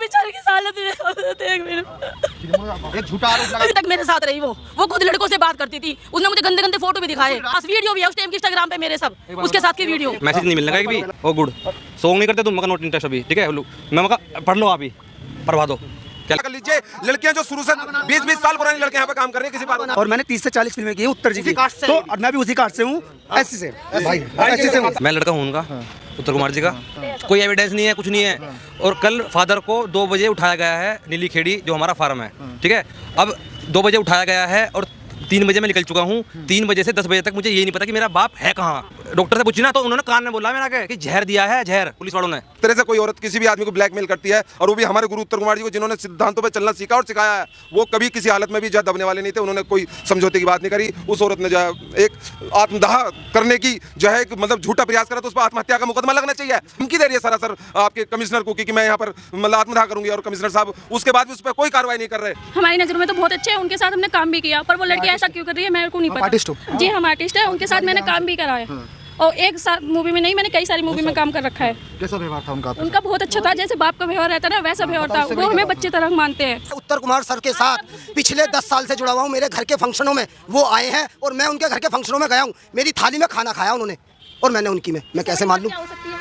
बेचारे की हालत देख मेरे। एक झूठा आरोप लगा। अभी तक मेरे साथ रही वो खुद लड़कों से बात करती थी, उसने मुझे गंदे गंदे फोटो भी दिखाए, बस वीडियो भी है उस टाइम की इंस्टाग्राम पे मेरे सब उसके साथ की वीडियो। मैसेज नहीं मिलने का एक भी। ओ गुड सॉन्ग नहीं करते तुम, मगर नोट इंटरेस्ट अभी ठीक है। मैं मगर पढ़ लो आप ही पढ़वा दो। क्या कर लीजिए, लड़कियां जो शुरू से 20-20 साल पुरानी लड़कियां यहाँ पे काम कर रही हैं किसी बात। और मैंने 30 से 40 फिल्में की है उत्तर जी की, तो मैं भी उसी कास्ट से हूँ, ऐसी से भाई ऐसी से हूँ। मैं लड़का हूँ उनका, उत्तर कुमार जी का। कोई एविडेंस नहीं है, कुछ नहीं है। और कल फादर को 2 बजे उठाया गया है नीली खेड़ी जो हमारा फार्म है, ठीक है। अब 2 बजे उठाया गया है और 3 बजे मैं निकल चुका हूँ। 3 बजे से 10 बजे तक मुझे ये नहीं पता कि मेरा बाप है कहाँ। डॉक्टर से पूछी ना तो उन्होंने कान में बोला मेरा कि जहर दिया है, जहर पुलिस वालों ने। तरह से कोई औरत किसी भी आदमी को ब्लैकमेल करती है, और वो भी हमारे गुरु उत्तर कुमार जी को जिन्होंने सिद्धांतों पे चलना सीखा और सिखाया है, वो कभी किसी हालत में भी जो दबने वाले नहीं थे। उन्होंने कोई समझौते की बात नहीं करी। उस औरत ने जो है एक आत्मदाह करने की जो है मतलब झूठा प्रयास करा, तो उस पर आत्महत्या का मुकदमा लगना चाहिए। धमकी दे रही है सरासर आपके कमिश्नर को कि मैं यहाँ पर मतलब आत्मदाह करूंगी, और कमिश्नर साहब उसके बाद भी उस पर कोई कार्रवाई नहीं कर रहे। हमारी नज़र में तो बहुत अच्छे हैं, उनके साथ हमने काम भी किया, पर वो लड़की ऐसा क्यों कर रही है मेरे को नहीं पता। जी हम आर्टिस्ट है, उनके साथ मैंने काम भी करा है, और एक साथ मूवी में नहीं, मैंने कई सारी मूवी में काम कर रखा है। कैसा व्यवहार था उनका? उनका बहुत अच्छा था, जैसे बाप का व्यवहार रहता है ना वैसा व्यवहार था। वो हमें बच्चे तरह मानते हैं। उत्तर कुमार सर के साथ पिछले 10 साल से जुड़ा हुआ हूँ। मेरे घर के फंक्शनों में वो आए हैं और मैं उनके घर के फंक्शनों में गया हूँ। मेरी थाली में खाना खाया उन्होंने और मैंने उनकी में, मैं कैसे मान लूँ?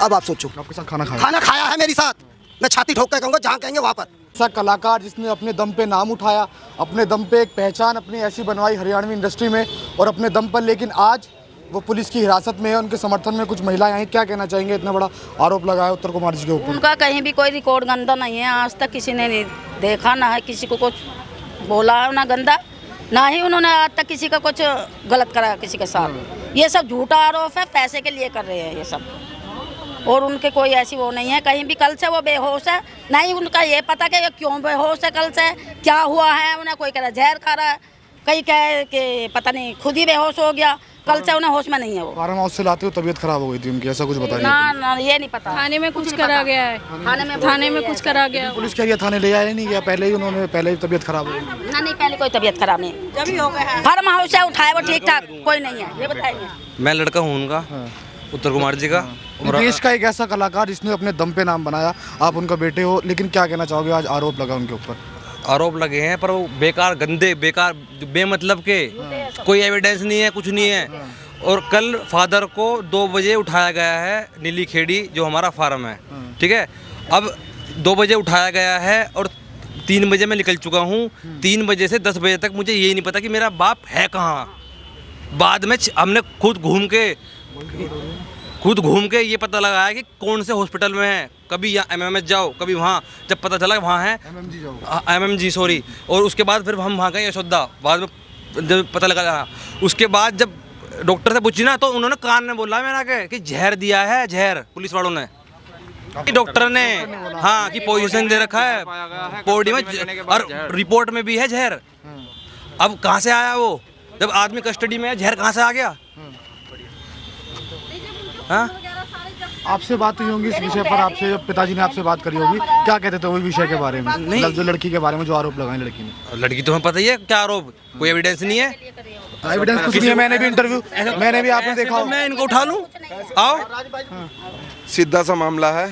अब आप सोचो, आपके साथ खाना खाया है मेरे साथ। मैं छाती ठोक के कहूँगा जहाँ कहेंगे वहाँ पर। ऐसा कलाकार जिसने अपने दम पे नाम उठाया, अपने दम पे एक पहचान अपनी ऐसी बनवाई हरियाणवी इंडस्ट्री में और अपने दम पर, लेकिन आज वो पुलिस की हिरासत में है। उनके समर्थन में कुछ महिलाएं आई, क्या कहना चाहेंगे? इतना बड़ा आरोप लगाया उत्तर कुमार जी के ऊपर। उनका कहीं भी कोई रिकॉर्ड गंदा नहीं है, आज तक किसी ने नहीं देखा, ना है किसी को कुछ बोला है ना गंदा, ना ही उन्होंने आज तक किसी का कुछ गलत करा किसी के साथ। ये सब झूठा आरोप है, पैसे के लिए कर रहे हैं ये सब, और उनके कोई ऐसी वो नहीं है कहीं भी। कल से वो बेहोश है, नहीं उनका ये पता कि क्यों बेहोश है, कल से क्या हुआ है। उन्हें कोई कह रहा जहर खा रहा है, कहीं कहे कि पता नहीं खुद ही बेहोश हो गया, कल से उन्हें होश में नहीं है। वो फार्म हाउस से लाते हुए तबीयत खराब हो गई थी उनकी, ऐसा कुछ बताइए। ना ये नहीं पता। थाने में कुछ करा गया है, थाने में कुछ करा गया। पुलिस क्या थाने ले आया नहीं गया? पहले ही तबीयत खराब हो गई? ना नहीं, पहले कोई तबीयत खराब नहीं, जब हो गया फार्म हाउस से उठाए वो ठीक ठाक, कोई नहीं है, ये बताइए। मैं लड़का हूँ उनका, उत्तर कुमार जी का। देश का एक ऐसा कलाकार जिसने अपने दम पे नाम बनाया, आप उनका बेटे हो, लेकिन क्या कहना चाहोगे? आज आरोप लगा उनके ऊपर। आरोप लगे हैं पर वो बेकार, गंदे, बेकार, बेमतलब के, कोई एविडेंस नहीं है, कुछ नहीं है। और कल फादर को 2 बजे उठाया गया है नीली खेड़ी जो हमारा फार्म है, ठीक है। अब 2 बजे उठाया गया है और 3 बजे मैं निकल चुका हूँ। 3 बजे से 10 बजे तक मुझे ये नहीं पता कि मेरा बाप है कहाँ। बाद में हमने खुद घूम के ये पता लगाया कि कौन से हॉस्पिटल में है। कभी यहाँ MMH जाओ, कभी वहाँ, जब पता चला वहाँ है MMG सॉरी, और उसके बाद फिर हम वहाँ गए यशोदा। बाद में जब पता लगा, उसके बाद जब डॉक्टर से पूछी ना तो उन्होंने कान में बोला मेरा कि जहर दिया है, जहर पुलिस वालों ने। डॉक्टर ने हाँ कि पोजीशन दे रखा है बॉडी में, और रिपोर्ट में भी है जहर। अब कहाँ से आया वो? जब आदमी कस्टडी में है, जहर कहाँ से आ गया? हाँ, आपसे बात हुई होंगी इस विषय पर, आपसे जब पिताजी ने आपसे बात करी होगी, क्या कहते थे वो विषय के बारे में? नहीं, जो लड़की के बारे में जो आरोप लगाए लड़की ने। लड़की तुम्हें पता ही है क्या आरोप, कोई एविडेंस नहीं है। एविडेंस कुछ नहीं है, मैंने भी आपने देखा हो। मैं इनको उठा लूं? आओ। सीधा सा मामला है,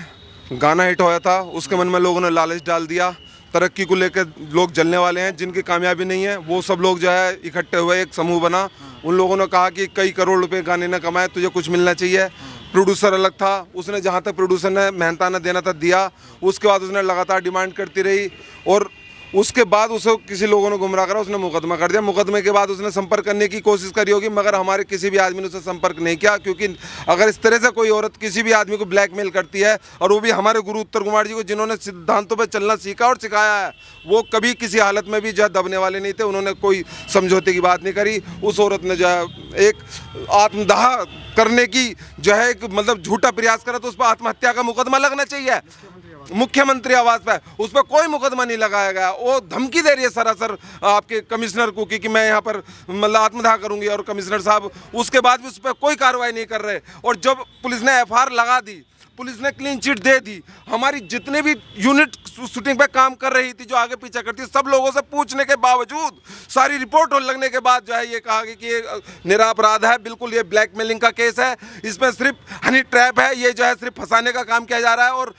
गाना हिट होया था, उसके मन में लोगों ने लालच डाल दिया। तरक्की को लेकर लोग जलने वाले हैं, जिनकी कामयाबी नहीं है, वो सब लोग जो है इकट्ठे हुए, एक समूह बना। उन लोगों ने कहा कि कई करोड़ रुपए गाने ने कमाए, तुझे कुछ मिलना चाहिए। प्रोड्यूसर अलग था, उसने जहाँ तक प्रोड्यूसर ने मेहनताना देना था दिया। उसके बाद उसने लगातार डिमांड करती रही, और उसके बाद उसे किसी लोगों ने गुमराह करा, उसने मुकदमा कर दिया। मुकदमे के बाद उसने संपर्क करने की कोशिश करी होगी, मगर हमारे किसी भी आदमी ने उससे संपर्क नहीं किया। क्योंकि अगर इस तरह से कोई औरत किसी भी आदमी को ब्लैकमेल करती है, और वो भी हमारे गुरु उत्तर कुमार जी को जिन्होंने सिद्धांतों पर चलना सीखा और सिखाया है, वो कभी किसी हालत में भी जो है दबने वाले नहीं थे। उन्होंने कोई समझौते की बात नहीं करी। उस औरत ने जो है एक आत्मदाह करने की जो है एक मतलब झूठा प्रयास करा, तो उस पर आत्महत्या का मुकदमा लगना चाहिए। मुख्यमंत्री आवास पे उस पर कोई मुकदमा नहीं लगाया गया। वो धमकी दे रही है सरासर आपके कमिश्नर को कि मैं यहाँ पर मतलब आत्मदाह करूंगी, और कमिश्नर साहब उसके बाद भी उस पर कोई कार्रवाई नहीं कर रहे। और जब पुलिस ने FIR लगा दी, पुलिस ने क्लीन चिट दे दी, हमारी जितने भी यूनिट शूटिंग पे काम कर रही थी, जो आगे पीछे करती, सब लोगों से पूछने के बावजूद, सारी रिपोर्ट लगने के बाद जो है ये कहा कि ये निरापराध है, बिल्कुल ये ब्लैकमेलिंग का केस है, इसमें सिर्फ हनी ट्रैप है, ये जो है सिर्फ फंसाने का काम किया जा रहा है। और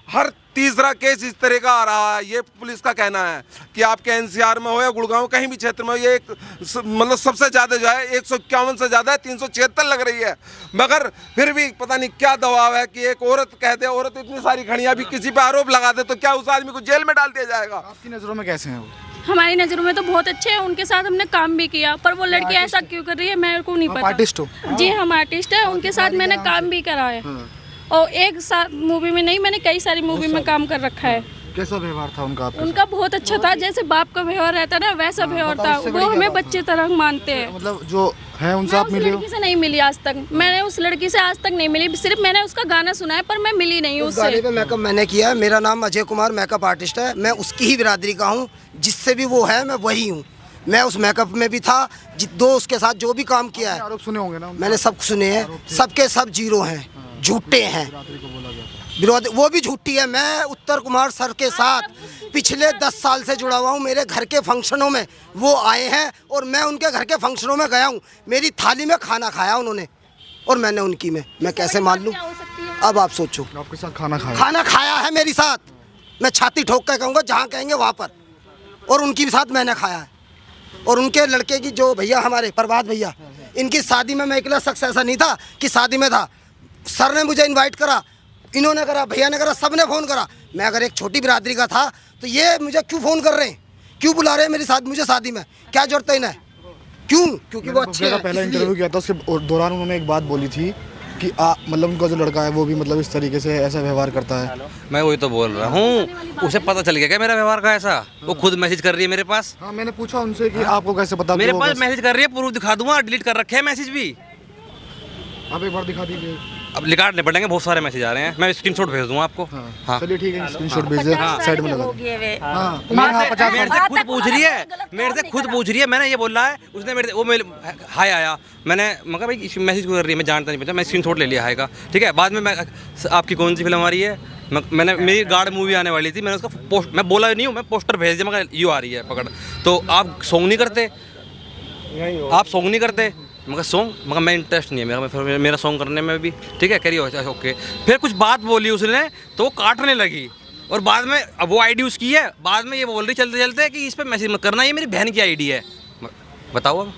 हर तीसरा केस इस तरह का आ रहा है। ये पुलिस का कहना है कि आपके एनसीआर में हो या गुड़गांव कहीं भी क्षेत्र में हो, ये एक मतलब सबसे ज़्यादा जो है 151 से ज़्यादा है, 376 लग रही है। मगर फिर भी पता नहीं क्या दबाव है कि एक औरत कह दे, औरत इतनी सारी खड़ी अभी किसी पे आरोप लगा दे तो क्या उस आदमी को जेल में डाल दिया जाएगा? आपकी नज़रों में कैसे हैं वो? हमारी नज़रों में तो बहुत अच्छे हैं, उनके साथ हमने काम भी किया, पर वो लड़की ऐसा क्यों कर रही है मेरे को नहीं पता। आर्टिस्ट हो? जी हम आर्टिस्ट है, उनके साथ मैंने काम भी करा है और एक साथ मूवी में नहीं, मैंने कई सारी मूवी में काम कर रखा है। कैसा व्यवहार था उनका आपके उनका बहुत अच्छा था, जैसे बाप का व्यवहार रहता है ना वैसा व्यवहार था। वो हमें बच्चे तरह मानते हैं। मतलब जो है उनसे आप उस मिले हो? लड़की से नहीं मिली आज तक, मैंने उस लड़की से आज तक नहीं मिली, सिर्फ मैंने उसका गाना सुना है पर मैं मिली नहीं उस गाने उससे। पे मेकअप मैंने किया है। मेरा नाम अजय कुमार मेकअप आर्टिस्ट है। मैं उसकी ही बिरादरी का हूँ, जिससे भी वो है मैं वही हूँ। मैं उस मेकअप में भी था, दो उसके साथ जो भी काम किया है आरोप सुने होंगे ना? मैंने सब सुने हैं। सबके सब जीरो हैं, झूठे हैं, विरोध वो भी झूठी है। मैं उत्तर कुमार सर के साथ पिछले 10 साल से जुड़ा हुआ हूँ। मेरे घर के फंक्शनों में वो आए हैं और मैं उनके घर के फंक्शनों में गया हूँ। मेरी थाली में खाना खाया उन्होंने और मैंने उनकी में। मैं कैसे मान लूँ? अब आप सोचो। आपके साथ खाना खाया है मेरे साथ, मैं छाती ठोक कर कहूँगा जहाँ कहेंगे वहाँ पर। और उनकी भी साथ मैंने खाया है। और उनके लड़के की जो भैया हमारे प्रभात भैया, इनकी शादी में मैं अकेला शख्स ऐसा नहीं था कि शादी में था। सर ने मुझे इनवाइट करा, इन्होंने करा, भैया ने करा, सब ने फ़ोन करा। मैं अगर एक छोटी बिरादरी का था तो ये मुझे क्यों फ़ोन कर रहे हैं, क्यों बुला रहे हैं मेरे साथ, मुझे शादी में क्या जरूरत है इन्हें? क्यों? क्योंकि वो अच्छे हैं। पहला इंटरव्यू किया था, उसके दौरान उन्होंने एक बात बोली थी कि मतलब उनका जो लड़का है वो भी मतलब इस तरीके से ऐसा व्यवहार करता है। मैं वही तो बोल रहा हूँ, उसे पता चल गया क्या मेरा व्यवहार का ऐसा? वो खुद मैसेज कर रही है मेरे पास। हाँ मैंने पूछा उनसे कि आपको कैसे पता? मेरे पास मैसेज कर रही है, प्रूफ दिखा दूंगा, डिलीट कर रखे हैं मैसेज भी। आप एक बार दिखा दीजिए। अब निकालने पड़ेंगे, बहुत सारे मैसेज आ रहे हैं, मैं स्क्रीनशॉट भेज दूंगा आपको। हाँ चलिए ठीक है, स्क्रीनशॉट भेज दे, साइड में लगा दीजिए। मेरे से खुद पूछ रही है, मेरे से खुद पूछ रही है। मैंने ये बोला है, उसने मेरे वो मेरे हाय आया, मैंने मगर भाई इस मैसेज को कर रही है, मैं जानता नहीं पता, मैं स्क्रीनशॉट ले लिया हाय का, ठीक है। बाद में मैं आपकी कौन सी फिल्म आ रही है, मैंने मेरी गार्ड मूवी आने वाली थी, मैंने उसका पोस्ट, मैं बोला नहीं हूँ, मैं पोस्टर भेज दिया, मगर यू आ रही है पकड़। तो आप सॉन्ग नहीं करते, आप सॉन्ग नहीं करते, मगर सॉन्ग, मगर मैं इंटरेस्ट नहीं है मेरा सॉन्ग करने में भी, ठीक है। करिए ओके। फिर कुछ बात बोली उसने तो वो काटने लगी और बाद में अब वो आईडी उसकी है, बाद में ये बोल रही चलते चलते कि इस पर मैसेज मत करना, ये मेरी बहन की आईडी है। बताओ अब।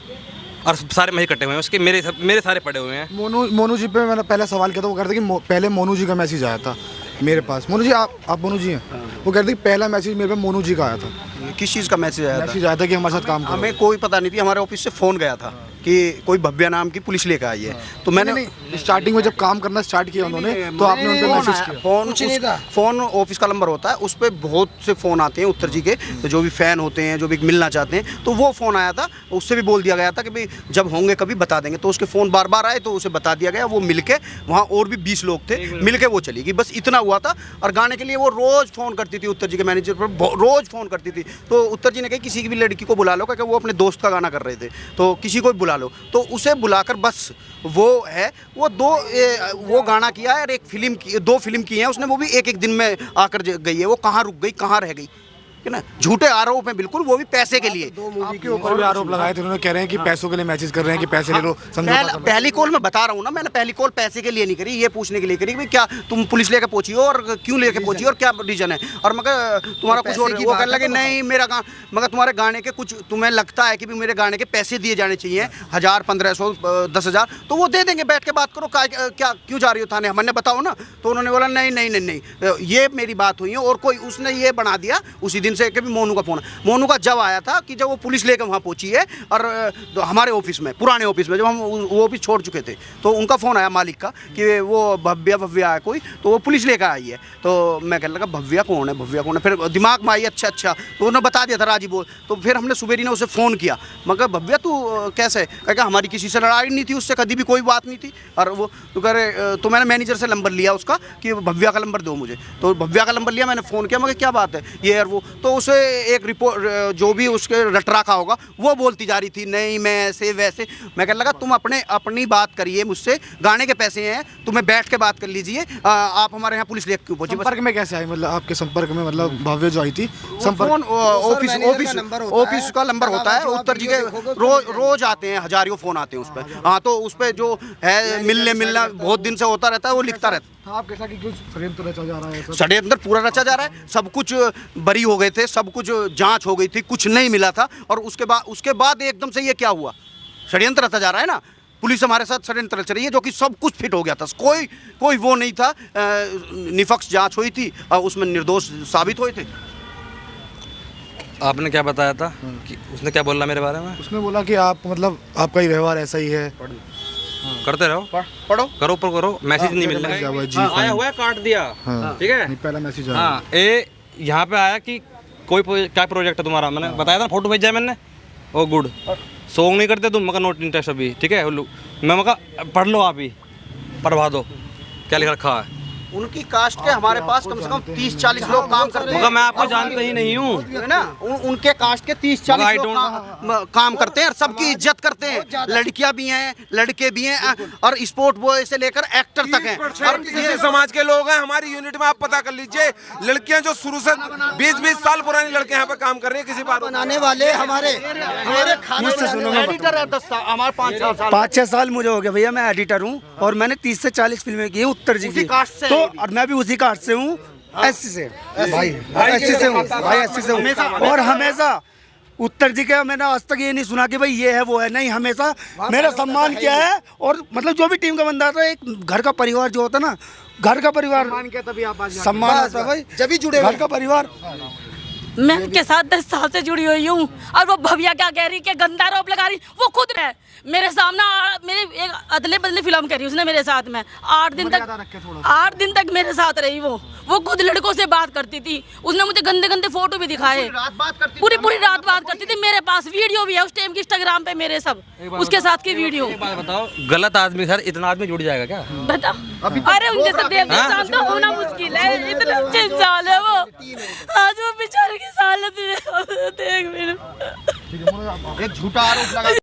और सारे मैसेज कटे हुए हैं उसके, मेरे सारे पड़े हुए हैं। मोनू जी पे मैंने पहले सवाल किया था, वो कहते कि पहले मोनू जी का मैसेज आया था मेरे पास। मोनू जी आप मोनू जी हैं? वो कहते कि पहला मैसेज मेरे पे मोनू जी का आया था। किस चीज़ का मैसेज आया था? मैसेज आया था कि हमारे साथ काम करो। हमें कोई पता नहीं थी, हमारे ऑफिस से फ़ोन गया था कि कोई भव्या नाम की पुलिस लेकर आई है। तो मैंने स्टार्टिंग में जब काम करना स्टार्ट किया उन्होंने तो आपने उन पे मैसेज किया? फ़ोन ऑफिस का नंबर होता है, उस पर बहुत से फ़ोन आते हैं उत्तर जी के, तो जो भी फ़ैन होते हैं, जो भी मिलना चाहते हैं, तो वो फ़ोन आया था। उससे भी बोल दिया गया था कि भाई जब होंगे कभी बता देंगे। तो उसके फ़ोन बार बार आए तो उसे बता दिया गया। वो मिल के वहाँ और भी 20 लोग थे, मिल के वो चली गई, बस इतना हुआ था। और गाने के लिए वो रोज़ फ़ोन करती थी उत्तर जी के मैनेजर पर, रोज़ फ़ोन करती थी। तो उत्तर जी ने कहा किसी की भी लड़की को बुला लो, क्योंकि वो अपने दोस्त का गाना कर रहे थे, तो किसी को भी बुला लो। तो उसे बुलाकर बस वो है, वो वो गाना किया है और एक फिल्म की, 2 फिल्म की हैं उसने, वो भी एक दिन में आकर गई है। वो कहाँ रुक गई, कहाँ रह गई, है ना? झूठे आरोप हैं बिल्कुल, वो भी पैसे के लिए। आपके ऊपर भी आरोप लगाए थे उन्होंने, कह रहे हैं कि पैसों के लिए मैसेज कर रहे हैं कि पैसे ले लो। पहली कॉल मैं बता रहा हूँ ना, मैंने पहली कॉल पैसे के लिए नहीं करी, ये पूछने के लिए करी कि क्या तुम पुलिस लेके पहुंची हो और क्यों लेके पहुंची हो और क्या रीजन है। और मगर तुम्हारा कुछ और, वो कहने लगे नहीं मेरा मगर तुम्हारे गाने के कुछ तुम्हें लगता है कि मेरे गाने के पैसे दिए जाने चाहिए, 1000, 1500, 10,000, तो वो दे देंगे, बैठ के बात करो। क्या क्यों जा रही हो थाने, हमने बताओ ना। तो उन्होंने बोला नहीं नहीं नहीं नहीं, ये मेरी बात हुई है। और कोई उसने ये बना दिया उसी दिन से कि मोनू का फोन, मोनू का जब आया था कि जब वो पुलिस लेकर वहाँ पहुंची है और हमारे ऑफिस में, पुराने ऑफिस में, जब हम वो ऑफिस छोड़ चुके थे, तो उनका फ़ोन आया मालिक का कि वो भव्या आया कोई, तो वो पुलिस लेकर आई है। तो मैं कहने लगा भव्या कौन है, भव्या कौन है। फिर दिमाग में आई अच्छा, तो उन्होंने बता दिया था राजी बोल। तो फिर हमने सुबेरी ने उसे फ़ोन किया, मगर भव्या तू कैसे, कहा हमारी किसी से लड़ाई नहीं थी, उससे कभी भी कोई बात नहीं थी। और वो तो कह रहे, तो मैंने मैनेजर से नंबर लिया उसका कि भव्या का नंबर दो मुझे। तो भव्या का नंबर लिया, मैंने फ़ोन किया, मगर क्या बात है ये और वो। तो उसे एक रिपोर्ट जो भी उसके रट रखा होगा वो बोलती जा रही थी नहीं मैं ऐसे वैसे। मैं कहने लगा तुम अपनी बात करिए मुझसे, गाने के पैसे हैं, तुम्हें बैठ के बात कर लीजिए, आप हमारे यहाँ पुलिस लेकर क्यों पहुंची। संपर्क में कैसे आई, मतलब आपके संपर्क में, मतलब भव्य जो आई थी संपर्क? ऑफिस का नंबर होता है उत्तर जी के, रोज आते हैं, हजारियों फ़ोन आते हैं उस पर। हाँ, तो उस पर जो है मिलना बहुत दिन से होता रहता है, वो लिखता रहता है। हाँ, आप कैसा कि कुछ षड्यंत्र रचा जा रहा है सब? षड्यंत्र पूरा रचा जा रहा है, सब कुछ बरी हो गए थे, सब कुछ जांच हो गई थी, कुछ नहीं मिला था, और उसके बाद एकदम से ये क्या हुआ, षड्यंत्र रचा जा रहा है ना। पुलिस हमारे साथ षड्यंत्र रच रही है, जो कि सब कुछ फिट हो गया था, कोई वो नहीं था, निष्पक्ष जांच हुई थी और उसमें निर्दोष साबित हुए थे। आपने क्या बताया था कि उसने क्या बोला मेरे बारे में? उसने बोला कि आप मतलब आपका ही व्यवहार ऐसा ही है। करते रहो, पढ़ो, करो पर करो, मैसेज नहीं मिल रहा है। जी, आया हुआ है, काट दिया, ठीक है। नहीं, पहला मैसेज आया। हाँ, ये यहाँ पे आया कि क्या प्रोजेक्ट है तुम्हारा, मैंने बताया था, फोटो भेजा है मैंने। ओ गुड, सॉन्ग नहीं करते तुम, मगर नोट इंटरेस्ट अभी, ठीक है। मैं मगर पढ़ लो, आप ही पढ़वा दो क्या लिख रखा है। उनकी कास्ट के हमारे पास कम से कम 30-40 लोग काम करते हैं, मगर मैं आपको जानता ही नहीं हूँ, है ना। उनके कास्ट के 30-40 लोग काम करते हैं और सबकी इज्जत करते हैं। लड़कियां भी हैं, लड़के भी हैं, और स्पोर्ट बॉय से लेकर एक्टर तक हैं। और किसी समाज के लोग हैं हमारी यूनिट में, आप पता कर लीजिए। लड़कियां जो शुरू से 20-20 साल पुरानी लड़कियां यहाँ पे काम कर रही है, किसी बात बनाने वाले हमारे मुझसे सुनो, मैं एडिटर है 10 साल, हमारे 5-6 साल मुझे हो गया भैया, मैं एडिटर हूँ और मैंने 30 से 40 फिल्में की हैं उत्तर जी की, तो और मैं भी उसी कास्ट से हूँ, एससी से भाई, एससी से हूँ भाई, एससी से हूँ। और हमेशा उत्तर जी का मैंने आज तक ये नहीं सुना कि भाई ये है वो है, नहीं, हमेशा मेरा सम्मान किया है। और मतलब जो भी टीम का बंदा था, एक घर का परिवार जो होता है ना, घर का परिवार सम्मान आता है भाई, जब भी जुड़े घर का परिवार। मैं उनके साथ 10 साल से जुड़ी हुई हूँ, और वो भव्या क्या कह रही कि गंदा आरोप लगा रही, वो खुद है मेरे सामने, मेरे एक अदले बदले फिल्म करी उसने मेरे साथ में। 8 दिन तक मेरे साथ रही वो खुद लड़कों से बात करती थी, उसने मुझे गंदे गंदे फोटो भी दिखाए, पूरी रात बात करती थी। मेरे पास वीडियो भी है उस टाइम की, इंस्टाग्राम पे मेरे सब उसके साथ की वीडियो। बताओ, गलत आदमी सर, इतना आदमी जुड़ जाएगा क्या? बता, अरे उनके साथ इंसान तो होना मुश्किल है, इतने अच्छे इंसान है वो, आज वो बेचारे की हालत देख मेरे। एक झूठा आरोप लगा